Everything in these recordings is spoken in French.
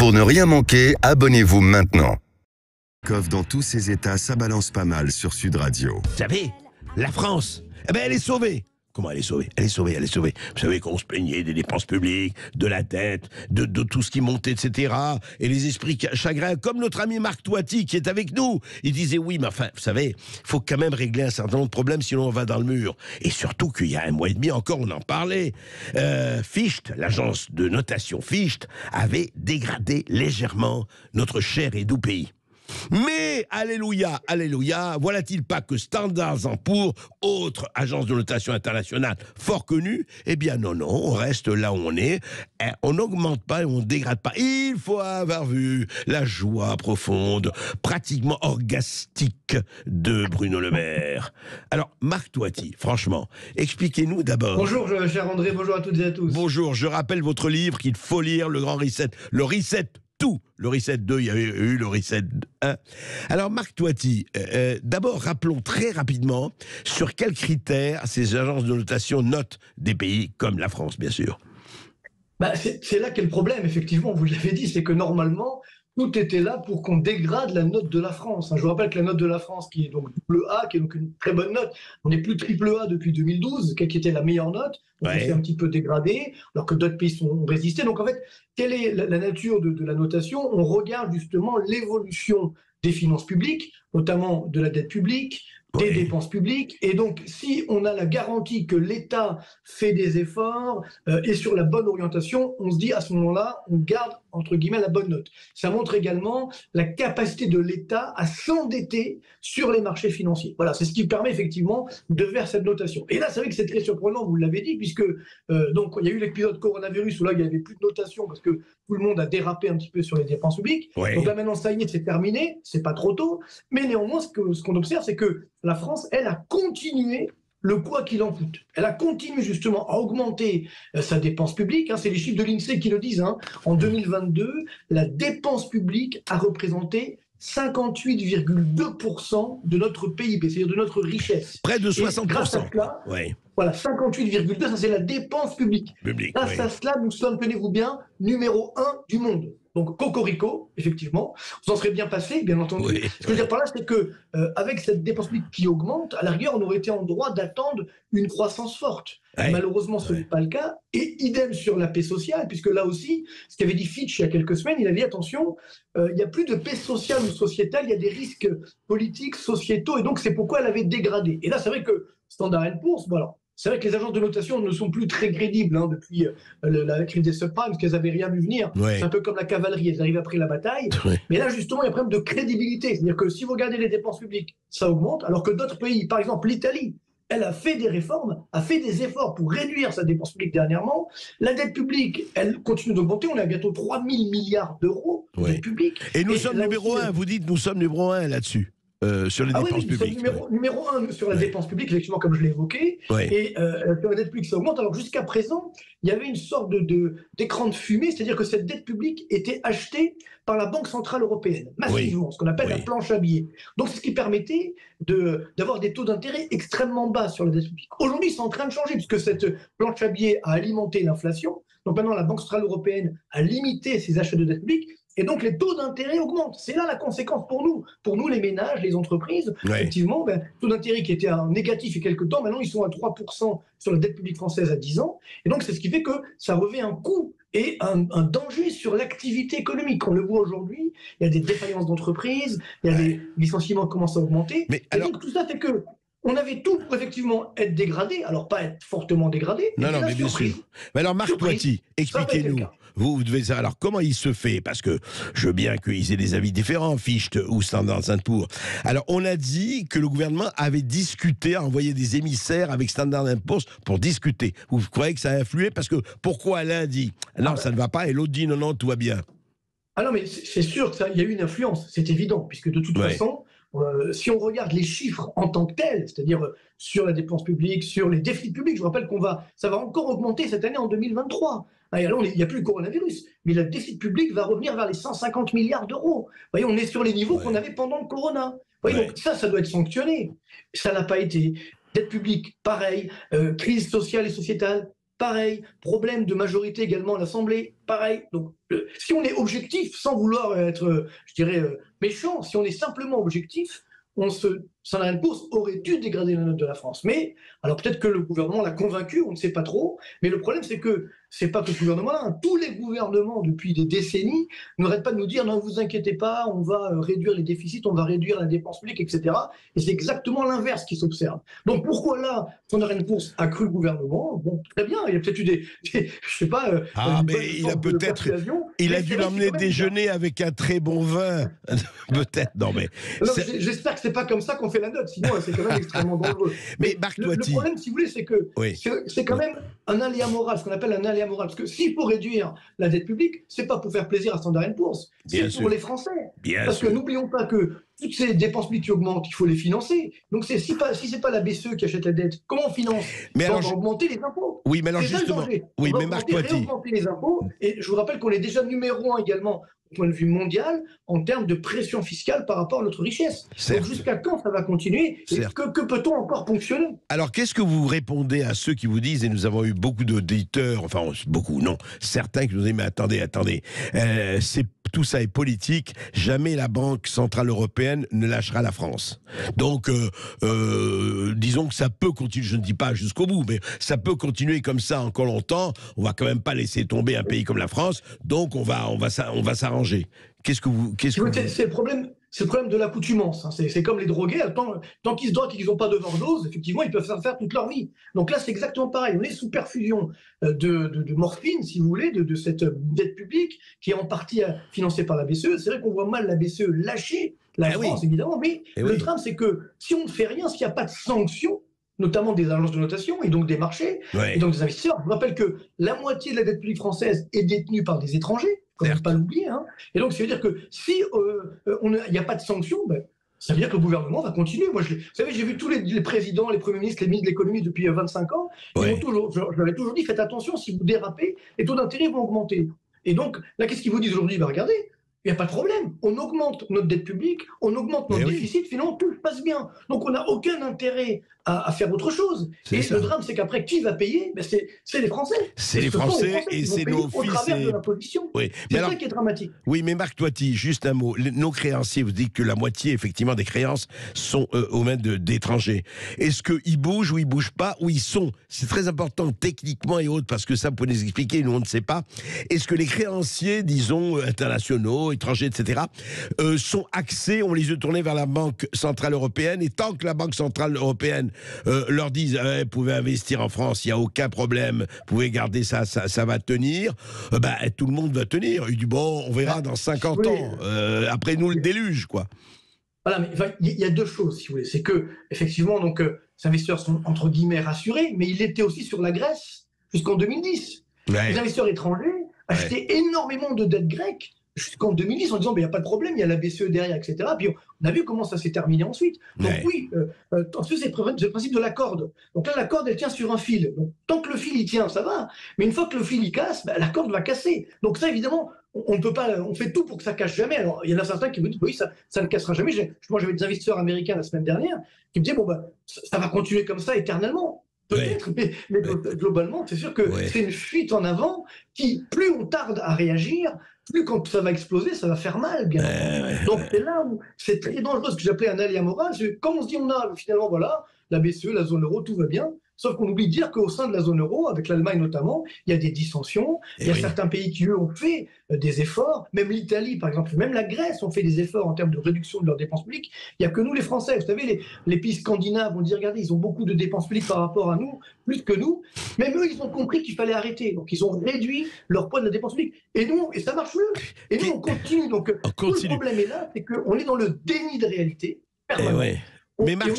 Pour ne rien manquer, abonnez-vous maintenant. Coff dans tous ses états, ça balance pas mal sur Sud Radio. Vous savez, la France, eh ben elle est sauvée. Comment elle est sauvée? Elle est sauvée, elle est sauvée. Vous savez qu'on se plaignait des dépenses publiques, de la dette, de tout ce qui montait, etc. Et les esprits chagrins, comme notre ami Marc Toiti qui est avec nous. Il disait oui, mais enfin, vous savez, il faut quand même régler un certain nombre de problèmes, sinon on va dans le mur. Et surtout qu'il y a un mois et demi encore, on en parlait. Fichte, l'agence de notation Fichte, avait dégradé légèrement notre cher et doux pays. Mais, alléluia, alléluia, voilà-t-il pas que Standard & Poor's, autre agence de notation internationale fort connue, eh bien non, on reste là où on est, on n'augmente pas et on ne dégrade pas. Il faut avoir vu la joie profonde, pratiquement orgastique de Bruno Le Maire. Alors, Marc Toiti, franchement, expliquez-nous d'abord. Bonjour, cher André, bonjour à toutes et à tous. Bonjour, je rappelle votre livre qu'il faut lire, Le Grand Reset, le Reset tout. Le Reset 2, il y avait eu le Reset 1. Alors, Marc Toiti, d'abord, rappelons très rapidement sur quels critères ces agences de notation notent des pays comme la France, bien sûr. C'est là qu'est le problème, effectivement, vous l'avez dit, c'est que normalement, tout était là pour qu'on dégrade la note de la France. Je vous rappelle que la note de la France, qui est donc double A, qui est donc une très bonne note, on n'est plus triple A depuis 2012, qui était la meilleure note, on s'est un petit peu dégradé, alors que d'autres pays ont résisté. Donc en fait, quelle est la nature de la notation? On regarde justement l'évolution des finances publiques, notamment de la dette publique, des dépenses publiques. Et donc, si on a la garantie que l'État fait des efforts, est sur la bonne orientation, on se dit à ce moment-là, on garde, entre guillemets, la bonne note. Ça montre également la capacité de l'État à s'endetter sur les marchés financiers. Voilà, c'est ce qui permet effectivement de faire cette notation. Et là, c'est vrai que c'est très surprenant, vous l'avez dit, puisque donc il y a eu l'épisode coronavirus où là, il n'y avait plus de notation parce que tout le monde a dérapé un petit peu sur les dépenses publiques. Donc là, maintenant, ça y est, c'est terminé, c'est pas trop tôt. Mais néanmoins, ce qu'on observe, c'est que la France, elle, a continué le quoi qu'il en coûte. Elle a continué justement à augmenter sa dépense publique. C'est les chiffres de l'INSEE qui le disent. En 2022, la dépense publique a représenté 58,2% de notre PIB, c'est-à-dire de notre richesse. Près de 60%. Et grâce à cela, voilà, 58,2%, ça c'est la dépense publique. Grâce à cela, nous sommes, tenez-vous bien, numéro 1 du monde. Donc, cocorico, effectivement, vous en serez bien passé, bien entendu. Ce que je veux dire par là, c'est que avec cette dépense publique qui augmente, à la rigueur, on aurait été en droit d'attendre une croissance forte. Malheureusement, ce n'est pas le cas. Et idem sur la paix sociale, puisque là aussi, ce qu'avait dit Fitch il y a quelques semaines, il avait dit attention, il n'y a plus de paix sociale ou sociétale, il y a des risques politiques, sociétaux, et donc c'est pourquoi elle avait dégradé. Et là, c'est vrai que Standard & Poor's, voilà. C'est vrai que les agences de notation ne sont plus très crédibles depuis la crise des subprimes, parce qu'elles n'avaient rien vu venir. C'est un peu comme la cavalerie, elles arrivent après la bataille. Mais là, justement, il y a un problème de crédibilité. C'est-à-dire que si vous regardez les dépenses publiques, ça augmente, alors que d'autres pays, par exemple l'Italie, elle a fait des réformes, a fait des efforts pour réduire sa dépense publique dernièrement. La dette publique, elle continue d'augmenter. On est à bientôt 3 000 milliards d'euros de dette publique. Et nous sommes numéro 1, vous dites nous sommes numéro 1 là-dessus. Sur les dépenses publiques. Numéro 1 sur la dépense publique, effectivement, comme je l'ai évoqué, et sur la dette publique, ça augmente. Alors jusqu'à présent, il y avait une sorte d'écran de fumée, c'est-à-dire que cette dette publique était achetée par la Banque Centrale Européenne, massivement, ce qu'on appelle la planche à billets. Donc c'est ce qui permettait d'avoir des taux d'intérêt extrêmement bas sur la dette publique. Aujourd'hui, c'est en train de changer, puisque cette planche à billets a alimenté l'inflation. Donc maintenant, la Banque Centrale Européenne a limité ses achats de dette publique. Et donc, les taux d'intérêt augmentent. C'est là la conséquence pour nous. Pour nous, les ménages, les entreprises, effectivement, taux d'intérêt qui étaient négatifs il y a quelques temps, maintenant, ils sont à 3% sur la dette publique française à 10 ans. Et donc, c'est ce qui fait que ça revêt un coût et un danger sur l'activité économique. On le voit aujourd'hui, il y a des défaillances d'entreprises, il y a des licenciements qui commencent à augmenter. Donc, tout ça fait que on avait tout pour effectivement être dégradé, alors pas être fortement dégradé. Non, mais bien sûr. Mais alors, Marc Toiti, expliquez-nous. Vous devez savoir, alors comment il se fait? Parce que je veux bien qu'ils aient des avis différents, Fichte ou Standard & Poor's. Alors, on a dit que le gouvernement avait discuté, envoyé des émissaires avec Standard & Poor's pour discuter. Vous croyez que ça a influé? Parce que pourquoi l'un dit non, ça ne va pas, et l'autre dit non, tout va bien? Ah non, mais c'est sûr qu'il y a eu une influence, c'est évident, puisque de toute façon, si on regarde les chiffres en tant que tels, c'est-à-dire sur la dépense publique, sur les déficits publics, je vous rappelle ça va encore augmenter cette année en 2023. Alors, il n'y a plus le coronavirus, mais le déficit public va revenir vers les 150 milliards d'euros. Vous voyez, on est sur les niveaux qu'on avait pendant le corona. Vous voyez, donc ça doit être sanctionné. Ça n'a pas été. Dette publique, pareil. Crise sociale et sociétale, pareil. Problème de majorité également à l'Assemblée, pareil. Donc, si on est objectif, sans vouloir être, je dirais, méchant, si on est simplement objectif, Standard & Poor's aurait dû dégrader la note de la France. Mais, alors peut-être que le gouvernement l'a convaincu, on ne sait pas trop, mais le problème c'est que c'est pas que ce gouvernement-là, hein, tous les gouvernements depuis des décennies n'arrêtent pas de nous dire non, vous inquiétez pas, on va réduire les déficits, on va réduire la dépense publique, etc. Et c'est exactement l'inverse qui s'observe. Donc pourquoi là, Standard & Poor's a cru le gouvernement? Bon, très bien, il y a peut-être eu je sais pas. Mais il a peut-être, il a dû l'emmener déjeuner avec un très bon vin, peut-être. Non mais. J'espère que c'est pas comme ça qu'on fait la note, sinon c'est quand même extrêmement dangereux. Mais Marc Toiti, le problème, si vous voulez, c'est que c'est quand même un aléa moral, ce qu'on appelle un aléa moral. Parce que s'il faut réduire la dette publique, c'est pas pour faire plaisir à Standard & Poor's, c'est pour les Français. Parce que n'oublions pas que toutes ces dépenses publiques qui augmentent, il faut les financer. Donc si c'est pas la BCE qui achète la dette, comment on finance? On va augmenter les impôts. Oui, mais alors justement, oui, mais Marc Toiti, augmenter les impôts. Et je vous rappelle qu'on est déjà numéro 1 également au point de vue mondial en termes de pression fiscale par rapport à notre richesse. Donc jusqu'à quand ça va continuer? Et que peut-on encore ponctionner? Alors qu'est-ce que vous répondez à ceux qui vous disent, et nous avons eu beaucoup d'auditeurs, enfin beaucoup, non, certains qui nous disent mais attendez, tout ça est politique, jamais la Banque Centrale Européenne ne lâchera la France. Donc, disons que ça peut continuer, je ne dis pas jusqu'au bout, mais ça peut continuer comme ça encore longtemps. On va quand même pas laisser tomber un pays comme la France, donc on va s'arranger. C'est le problème. C'est le problème de l'accoutumance. Hein. C'est comme les drogués. Tant qu'ils se droguent et qu'ils n'ont pas d'overdose, effectivement, ils peuvent faire toute leur vie. Donc là, c'est exactement pareil. On est sous perfusion de morphine, si vous voulez, de cette dette publique qui est en partie financée par la BCE. C'est vrai qu'on voit mal la BCE lâcher la France, évidemment. Mais le drame, c'est que si on ne fait rien, s'il n'y a pas de sanctions, notamment des agences de notation et donc des marchés, et donc des investisseurs. Je vous rappelle que la moitié de la dette publique française est détenue par des étrangers, il ne faut pas l'oublier. Hein. Et donc, ça veut dire que si il n'y a pas de sanctions, ça veut dire que le gouvernement va continuer. Moi, vous savez, j'ai vu tous les présidents, les premiers ministres, les ministres de l'économie depuis 25 ans. Je leur ai toujours dit, faites attention, si vous dérapez, les taux d'intérêt vont augmenter. Et donc, là, qu'est-ce qu'ils vous disent aujourd'hui? Regardez, il n'y a pas de problème. On augmente notre dette publique, on augmente notre déficit, finalement, tout se passe bien. Donc, on n'a aucun intérêt à faire autre chose. Et le drame, c'est qu'après, qui va payer? C'est les Français. C'est les Français et c'est nos fils. Au travers de l'imposition. C'est ça qui est dramatique. Oui, mais Marc Toiti, juste un mot. Nos créanciers, vous dites que la moitié, effectivement, des créances sont aux mains d'étrangers. Est-ce qu'ils bougent ou ils ne bougent pas? Où ils sont? C'est très important techniquement et autres, parce que ça, vous pouvez nous expliquer, nous, on ne sait pas. Est-ce que les créanciers, disons, internationaux, étrangers, etc., sont axés, on les yeux tournés vers la Banque Centrale Européenne, et tant que la Banque Centrale Européenne leur disent vous pouvez investir en France, il n'y a aucun problème, vous pouvez garder ça va tenir, tout le monde va tenir. Il dit bon, on verra dans 50 ans, après nous le déluge, quoi. Voilà, mais il y a deux choses, si vous voulez. C'est que, effectivement, donc, les investisseurs sont entre guillemets rassurés, mais ils l'étaient aussi sur la Grèce jusqu'en 2010. Les investisseurs étrangers achetaient énormément de dettes grecques jusqu'en 2010 en disant il n'y a pas de problème, il y a la BCE derrière, etc. Puis on a vu comment ça s'est terminé ensuite. Donc ensuite c'est le principe de la corde. Donc là, la corde, elle tient sur un fil. Donc tant que le fil, il tient, ça va. Mais une fois que le fil, il casse, la corde va casser. Donc ça, évidemment, on ne peut pas, on fait tout pour que ça casse jamais. Alors il y en a certains qui me disent oui, ça ne cassera jamais. Moi, j'avais des investisseurs américains la semaine dernière qui me disaient ça va continuer comme ça éternellement. Peut-être, mais globalement, c'est sûr que c'est une fuite en avant qui, plus on tarde à réagir, plus quand ça va exploser, ça va faire mal, bien entendu. Donc c'est là où c'est très dangereux, ce que j'appelais un aléa moral. Comme on se dit, on a finalement, voilà, la BCE, la zone euro, tout va bien. Sauf qu'on oublie de dire qu'au sein de la zone euro, avec l'Allemagne notamment, il y a des dissensions. Il y a certains pays qui, eux, ont fait des efforts. Même l'Italie, par exemple, même la Grèce ont fait des efforts en termes de réduction de leurs dépenses publiques. Il n'y a que nous, les Français. Vous savez, les pays scandinaves vont dire, regardez, ils ont beaucoup de dépenses publiques par rapport à nous, plus que nous. Même eux, ils ont compris qu'il fallait arrêter. Donc, ils ont réduit leur poids de la dépense publique. Et nous, et ça marche mieux. Et nous, on continue. Donc, tout le problème est là, c'est qu'on est dans le déni de réalité permanent. Mais Marc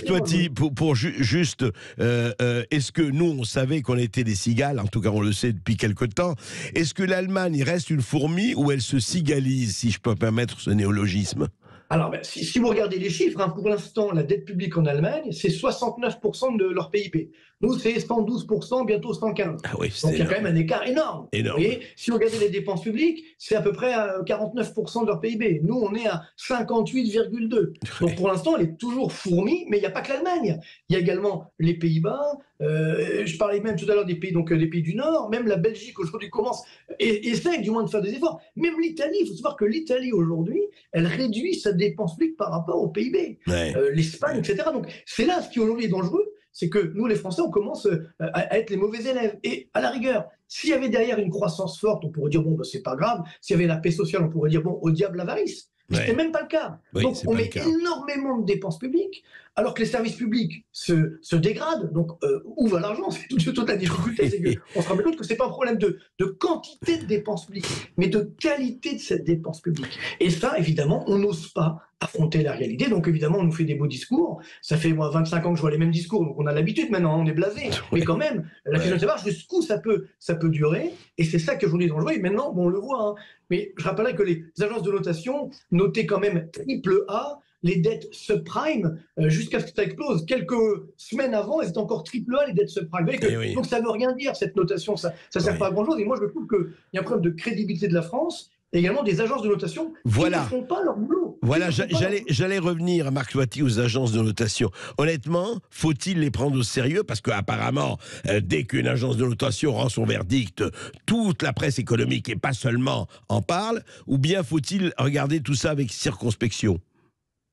Toiti, pour juste, est-ce que nous, on savait qu'on était des cigales, en tout cas on le sait depuis quelque temps, est-ce que l'Allemagne reste une fourmi ou elle se cigalise, si je peux permettre ce néologisme? Alors, si vous regardez les chiffres, pour l'instant, la dette publique en Allemagne, c'est 69% de leur PIB. Nous, c'est 112%, bientôt 115%. Donc, il y a quand même un écart énorme. Vous voyez, si vous regardez les dépenses publiques, c'est à peu près 49% de leur PIB. Nous, on est à 58,2%. Donc, pour l'instant, elle est toujours fourmi, mais il n'y a pas que l'Allemagne. Il y a également les Pays-Bas, Je parlais même tout à l'heure des pays, donc, des pays du Nord. Même la Belgique aujourd'hui commence, essaye du moins de faire des efforts. Même l'Italie, il faut savoir que l'Italie aujourd'hui, elle réduit sa dépense publique par rapport au PIB. Ouais. L'Espagne, etc. Donc c'est là ce qui aujourd'hui est dangereux, c'est que nous les Français, on commence à être les mauvais élèves. Et à la rigueur, s'il y avait derrière une croissance forte, on pourrait dire bon, bah, c'est pas grave. S'il y avait la paix sociale, on pourrait dire bon, au diable l'avarice. Mais ce n'est même pas le cas. Oui, donc on met cas. énormément de dépenses publiques, alors que les services publics se dégradent. Donc où va l'argent? C'est toute la difficulté. C'est qu'on se rend compte que ce n'est pas un problème de quantité de dépenses publiques, mais de qualité de cette dépense publique. Et ça, évidemment, on n'ose pas affronter la réalité. Donc évidemment, on nous fait des beaux discours. Ça fait moi 25 ans que je vois les mêmes discours, donc on a l'habitude maintenant, on est blasé. Mais quand même, la question de savoir jusqu'où ça peut durer. Et c'est ça qu'aujourd'hui est dangereux. Et maintenant, bon, on le voit. Hein. Mais je rappellerai que les agences de notation notaient quand même triple A les dettes subprime jusqu'à ce que ça explose. Quelques semaines avant, elles étaient encore triple A les dettes subprime. Oui. Donc ça ne veut rien dire, cette notation. Ça ne sert pas à grand-chose. Et moi, je trouve qu'il y a un problème de crédibilité de la France. Et également des agences de notation qui ne font pas leur boulot. Voilà, j'allais revenir, Marc Toiti, aux agences de notation. Honnêtement, faut-il les prendre au sérieux? Parce qu'apparemment, dès qu'une agence de notation rend son verdict, toute la presse économique, et pas seulement, en parle. Ou bien faut-il regarder tout ça avec circonspection?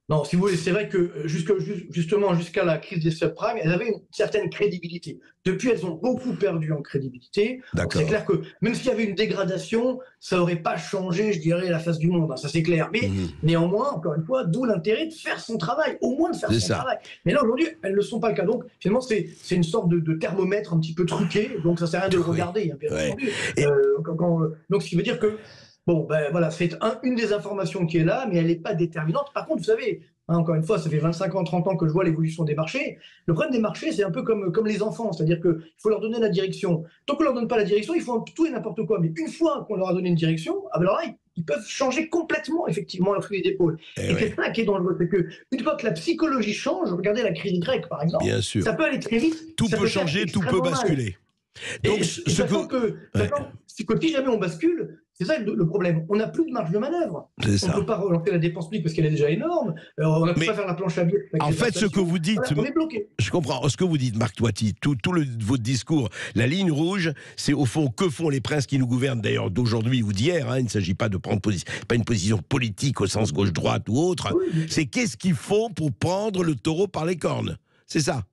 Non, si vous voulez, c'est vrai que justement jusqu'à la crise des subprimes, elles avaient une certaine crédibilité. Depuis, elles ont beaucoup perdu en crédibilité. C'est clair que même s'il y avait une dégradation, ça n'aurait pas changé, je dirais, la face du monde. Hein, ça c'est clair. Mais néanmoins, encore une fois, d'où l'intérêt de faire son travail, au moins de faire son travail. Mais là, aujourd'hui, elles ne sont pas le cas. Donc, finalement, c'est une sorte de thermomètre un petit peu truqué. Donc, ça ne sert à rien de le regarder. Hein, bien entendu. Donc, ce qui veut dire que bon, ben voilà, c'est une des informations qui est là, mais elle n'est pas déterminante. Par contre, vous savez, hein, encore une fois, ça fait 25 ans, 30 ans que je vois l'évolution des marchés. Le problème des marchés, c'est un peu comme les enfants, c'est-à-dire qu'il faut leur donner la direction. Tant qu'on ne leur donne pas la direction, ils font tout et n'importe quoi. Mais une fois qu'on leur a donné une direction, alors là, ils peuvent changer complètement, effectivement, leur fusil d'épaule. Et c'est ça qui est dangereux, c'est qu'une fois que la psychologie change, regardez la crise grecque, par exemple, ça peut aller très vite. Tout peut changer, tout peut basculer. Donc, sachant que si jamais on bascule, c'est ça le problème. On n'a plus de marge de manœuvre. On ne peut pas relancer la dépense publique parce qu'elle est déjà énorme. On ne peut pas faire la planche à billets. En fait, ce que vous dites, on est bloqué. Je comprends. Ce que vous dites, Marc Toiti, votre discours, la ligne rouge, c'est au fond que font les princes qui nous gouvernent d'ailleurs d'aujourd'hui ou d'hier. Hein, il ne s'agit pas de prendre pas une position politique au sens gauche-droite ou autre. Oui. C'est qu'est-ce qu'ils font pour prendre le taureau par les cornes. C'est ça.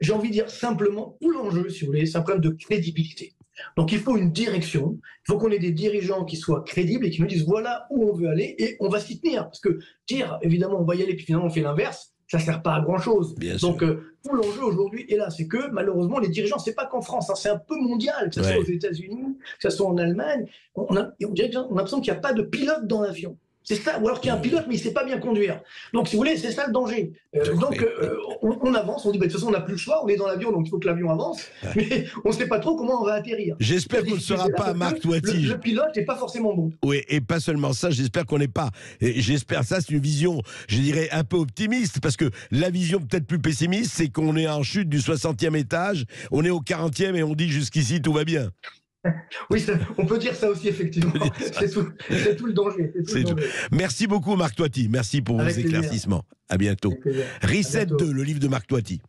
J'ai envie de dire simplement, tout l'enjeu, si vous voulez, c'est un problème de crédibilité. Donc il faut une direction, il faut qu'on ait des dirigeants qui soient crédibles et qui nous disent voilà où on veut aller et on va s'y tenir. Parce que dire évidemment on va y aller puis finalement on fait l'inverse, ça ne sert pas à grand chose. Donc tout l'enjeu aujourd'hui est là, c'est que malheureusement les dirigeants, c'est pas qu'en France, hein, c'est un peu mondial, que ce soit aux États-Unis, que ce soit en Allemagne, on a l'impression qu'il n'y a pas de pilote dans l'avion. C'est ça, ou alors qu'il y a un pilote, mais il ne sait pas bien conduire. Donc, si vous voulez, c'est ça le danger. On avance, on dit, de toute façon, on n'a plus le choix, on est dans l'avion, donc il faut que l'avion avance, mais on ne sait pas trop comment on va atterrir. J'espère qu'on ne sera pas Marc Toiti. Le pilote n'est pas forcément bon. Oui, et pas seulement ça, j'espère qu'on n'est pas. J'espère, ça, c'est une vision, je dirais, un peu optimiste, parce que la vision peut-être plus pessimiste, c'est qu'on est en chute du 60e étage, on est au 40e et on dit jusqu'ici, tout va bien. Oui, on peut dire ça aussi, effectivement. C'est tout le danger. Merci beaucoup, Marc Toiti. Merci pour vos éclaircissements. À bientôt. Reset 2, le livre de Marc Toiti.